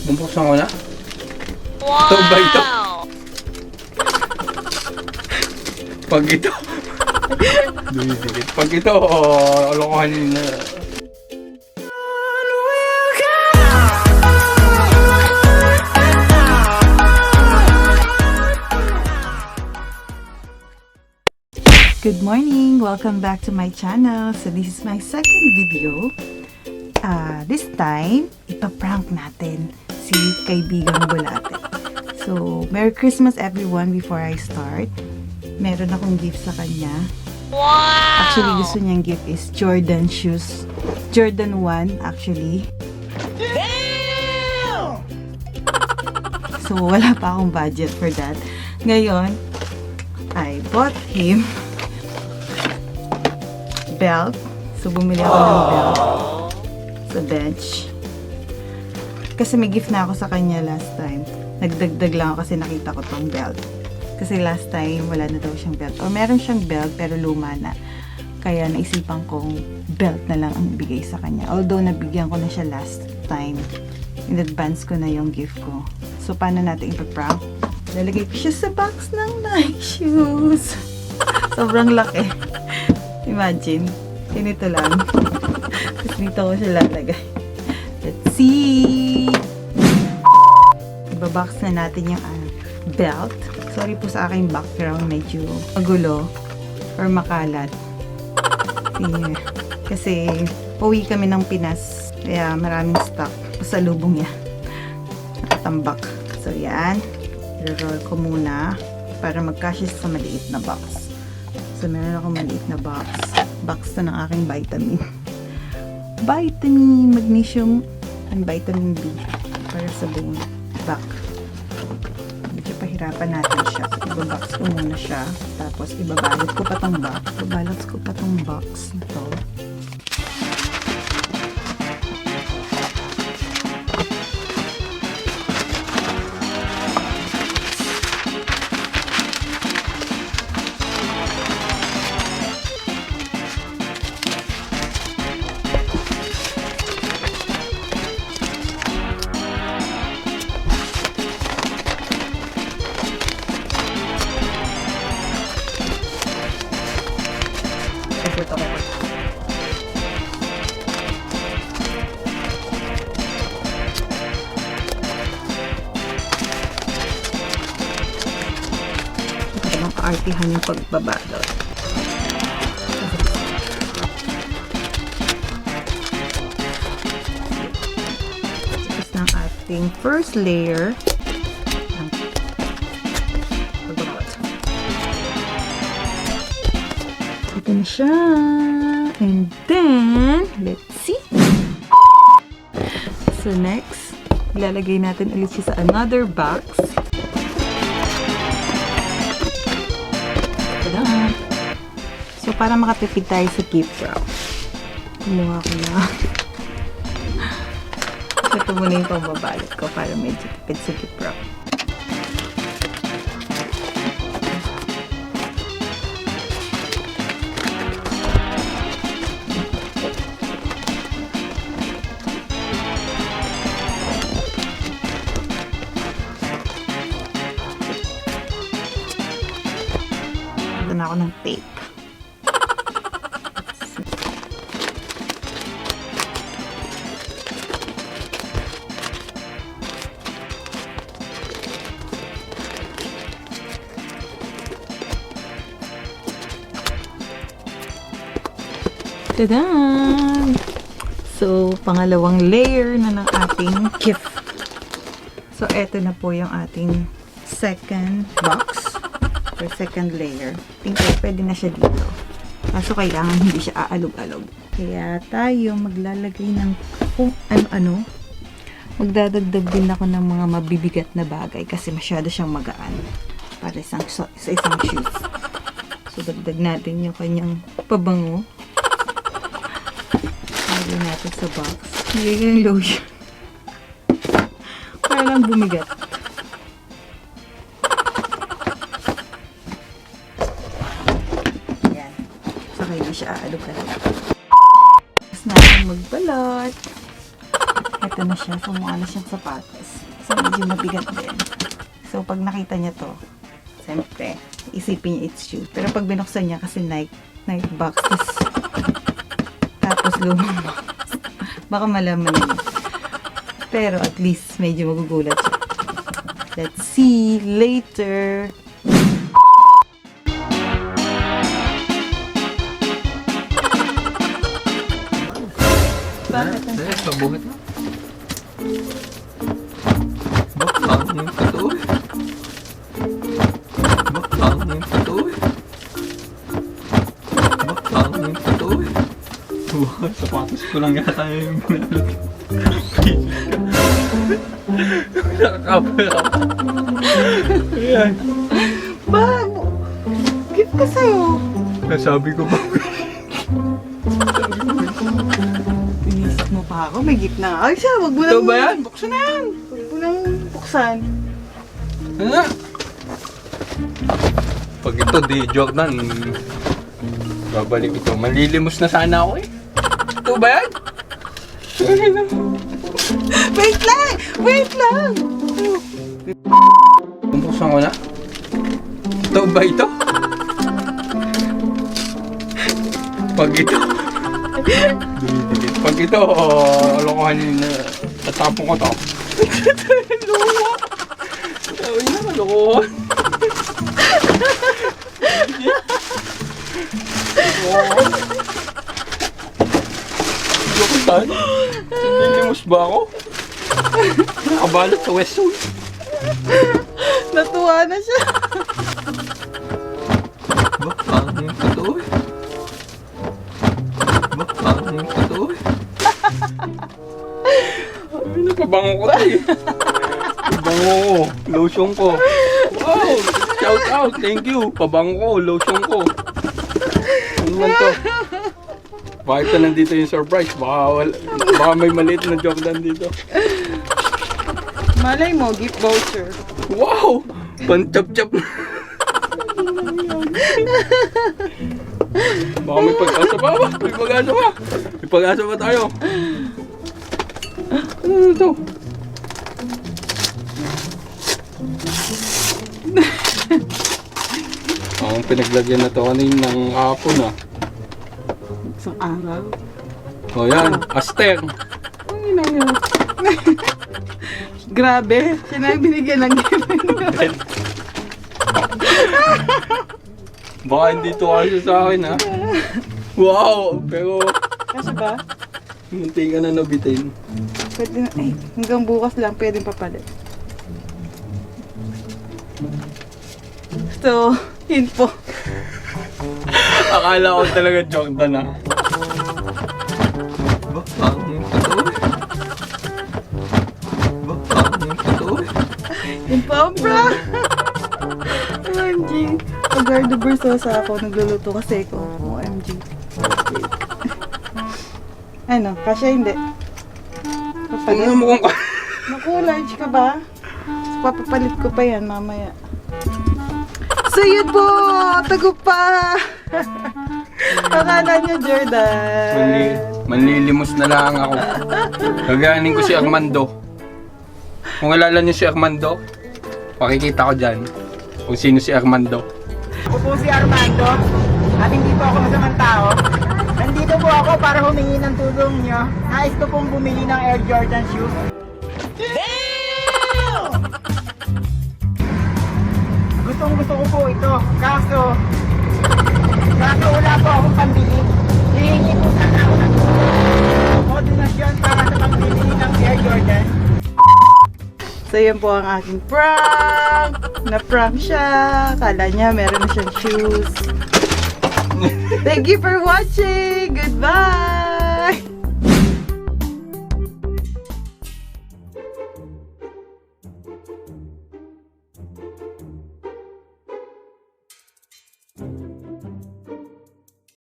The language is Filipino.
Bubuksan ko na. Wow! Ito ba ito? Pag ito. Pag ito, lokohan na. Good morning! Welcome back to my channel. So this is my second video. This time, ipaprank natin si kaibigang Bulate. So, Merry Christmas everyone before I start. Meron akong gift sa kanya. Wow! Actually, gusto niyang gift is Jordan shoes. Jordan 1 actually. Damn! So, wala pa akong budget for that. Ngayon, I bought him belt. So, bumili ako ng belt sa bench. Kasi may gift na ako sa kanya last time. Nagdagdag lang ako kasi nakita ko tong belt. Kasi last time, wala na daw siyang belt. Or meron siyang belt, pero luma na. Kaya naisipan kong belt na lang ang ibigay sa kanya. Although, nabigyan ko na siya last time. In advance ko na yung gift ko. So, paano natin ipaprank? Lalagay ko siya sa box ng Nike shoes. Sobrang laki. Imagine, ganito lang. Tapos dito ko siya lalagay. Let's see! Ibabox na natin yung belt. Sorry po sa aking background, medyo magulo or makalat. Kasi pauwi kami ng Pinas. Kaya maraming stock sa lubong niya. Nakatambak. So yan. I-roll ko muna para magkasya sa maliit na box. So, meron akong maliit na box. Box na ng aking vitamin. Vitamin, magnesium, and vitamin B. Para sa buong back. Medyo pahirapan natin siya. Ibabox ko muna siya. Tapos, ibabalot ko pa tong box. Ibabalot ko pa tong box na to. Artihan yung pagbabalot. Tapos ng ating first layer ng pagbabalot. Ito na siya. And then, let's see. So next, ilalagay natin ulit siya sa another box. So, para makatipid tayo sa gift wrap, kumuha ko na. Ito muna yung pambabalot ko para medyo tipid sa gift wrap. Ito na ako ng tape. Tada! So, pangalawang layer na ng ating gift. So, eto na po yung ating second box or second layer. Think pwede na siya dito. Kaso kailangan hindi siya aalog-alog. Kaya tayo maglalagay ng kung ano-ano. Magdadagdag din ako ng mga mabibigat na bagay kasi masyado siyang magaan para sa isang shoes. So, dagdag natin yung kanyang pabango. Lagyan natin sa box. Lagyan yung lotion. Para lang bumigat. Ayan. Saka hindi siya aalog-alog. Tapos natin magbalot. ito na siya. So, mukha na siyang sapatos. So, medyo mabigat din. So, pag nakita niya to, siyempre, isipin niya it's shoe. Pero pag binuksan niya kasi night box, tapos lumang box, baka malaman niya. Pero at least, medyo magugulat siya. Let's see later. Bakit? Pabuhat na. Bakang yung patuloy. Bakang yung patuloy. Bakang yung patuloy. Wow, sapatos ko lang yata yung binalot. Nakakapal ako. Ayan. Bag! Gift ko sa'yo. Nasabi ko pa. Inisip mo pa ako, may gift na. Ay siya, wag mo Ito lang. ba yan? Buksan na yan. Wag mo lang buksan. Ano na? Pag ito di Jordan, babalik ito. Malilimos na sana ako eh. Ito ba yan? Wait lang! Wait lang! Buksan ko na. Ito ba ito? Pag ito. Pag ito, lokohan yun na. Tatapon ko to. Luwa. Sabi na, lokohan. Lokohan? Nililimos ba ako? Nakabalot sa Westwood. Natuwa na siya. Bakang yung patuloy. Bakang yung patuloy. Ay, nakabango ko tayo. Pabango ko. Lotion ko. Wow! Shout out! Thank you! Pabango ko. Lotion ko. Ano man to? Bakit na nandito yung surprise? Baka may maliit na Jordan dito. Malay mo, gift voucher. Wow! Pantap-chap na. Baka may pag-asa pa ba? May pag-asa pa. May pag-asa pa tayo. Ano ito? Ang pinaglagyan na to kaninang hapon ah. Isang araw. O yan, Aster. Ang ina niya. Grabe, siya na yung binigyan ng gift. Baka hindi to kasi sa akin ha. Wow! Pero Kasi ba? munti ka na nabitin. Pwede na, ay, hanggang bukas lang, pwedeng papalit. So, yun po. Akala ko talaga Jordan ha. Bakang yung patuloy. Bakang yung patuloy. Yun po, bro. OMG. Pag-gardo bursosa ako, nagluluto kasi ko. OMG. Ano, kasya hindi? Papalit? Ano mo kung Naku, large ka ba? So, papapalit ko pa yan mamaya. So yun po! Tagupa! Akala niyo, Jordan. Manlilimos na lang ako. Gaganin ko si Armando. Kung alala niyo si Armando, makikita ko dyan kung sino si Armando. Ako po si Armando at hindi po ako masamang tao. Nandito po ako para humingi ng tulong nyo. Nais ko pong bumili ng Air Jordan shoes. Gustong gusto ko po ito. Kaso wala po akong pambili. Hihingi po sana ako ng donasyon para sa pambili ng Air Jordan. So yun po ang aking prank! Na-prank siya! Kala niya meron na siyang shoes. Thank you for watching! Goodbye!